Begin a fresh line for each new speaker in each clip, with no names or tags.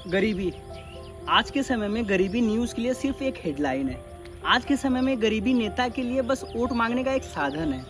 गरीबी। आज के समय में गरीबी न्यूज़ के लिए सिर्फ एक हेडलाइन है। आज के समय में गरीबी नेता के लिए बस वोट मांगने का एक साधन है।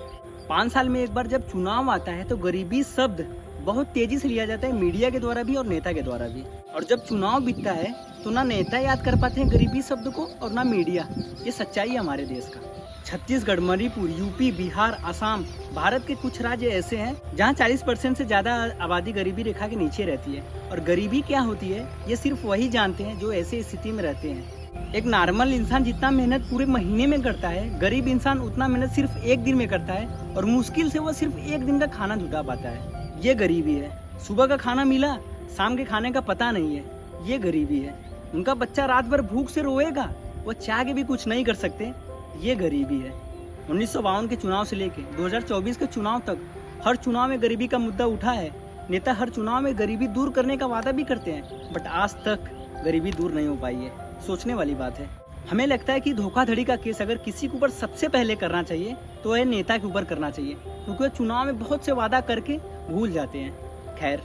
5 साल में एक बार जब चुनाव आता है तो गरीबी शब्द बहुत तेजी से लिया जाता है, मीडिया के द्वारा भी और नेता के द्वारा भी। और जब चुनाव बीतता है तो ना नेता याद कर पाते हैं गरीबी शब्द को और ना मीडिया। ये सच्चाई है हमारे देश का। छत्तीसगढ़, मणिपुर, यूपी, बिहार, असम, भारत के कुछ राज्य ऐसे हैं जहां 40% से ज़्यादा आबादी गरीबी रेखा के नीचे रहती है। और गरीबी क्या होती है ये सिर्फ वही जानते हैं जो ऐसे स्थिति में रहते हैं। एक नॉर्मल इंसान जितना मेहनत पूरे महीने में करता है, गरीब इंसान उतना मेहनत सिर्फ एक दिन में करता है और मुश्किल से वो सिर्फ एक दिन का खाना जुटा पाता है। ये गरीबी है। सुबह का खाना मिला, शाम के खाने का पता नहीं है, ये गरीबी है। उनका बच्चा रात भर भूख से रोएगा, वो चाह के भी कुछ नहीं कर सकते, ये गरीबी है। 1952 के चुनाव से लेके 2024 के चुनाव तक हर चुनाव में गरीबी का मुद्दा उठा है। नेता हर चुनाव में गरीबी दूर करने का वादा भी करते हैं, बट आज तक गरीबी दूर नहीं हो पाई है। सोचने वाली बात है। हमें लगता है कि धोखाधड़ी का केस अगर किसी के ऊपर सबसे पहले करना चाहिए तो यह नेता के ऊपर करना चाहिए, क्योंकि चुनाव में बहुत से वादा करके भूल जाते हैं। खैर,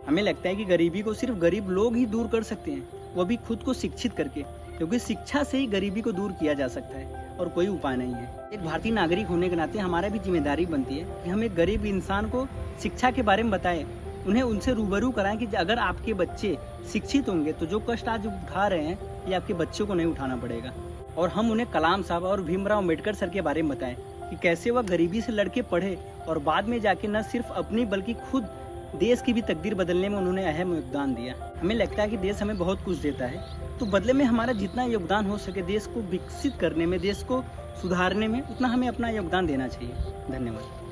हमें लगता है कि गरीबी को सिर्फ गरीब लोग ही दूर कर सकते हैं, वो भी खुद को शिक्षित करके, क्योंकि शिक्षा से ही गरीबी को दूर किया जा सकता है और कोई उपाय नहीं है। एक भारतीय नागरिक होने के नाते हमारा भी जिम्मेदारी बनती है कि हम एक गरीब इंसान को शिक्षा के बारे में बताएं, उन्हें उनसे रूबरू कराएं कि अगर आपके बच्चे शिक्षित होंगे तो जो कष्ट आज उठा रहे हैं ये आपके बच्चों को नहीं उठाना पड़ेगा। और हम उन्हें कलाम साहब और भीमराव अम्बेडकर सर के बारे में बताएं कि कैसे वह गरीबी से लड़के पढ़े और बाद में जाके न सिर्फ अपनी बल्कि खुद देश की भी तकदीर बदलने में उन्होंने अहम योगदान दिया। हमें लगता है कि देश हमें बहुत कुछ देता है, तो बदले में हमारा जितना योगदान हो सके देश को विकसित करने में, देश को सुधारने में, उतना हमें अपना योगदान देना चाहिए। धन्यवाद।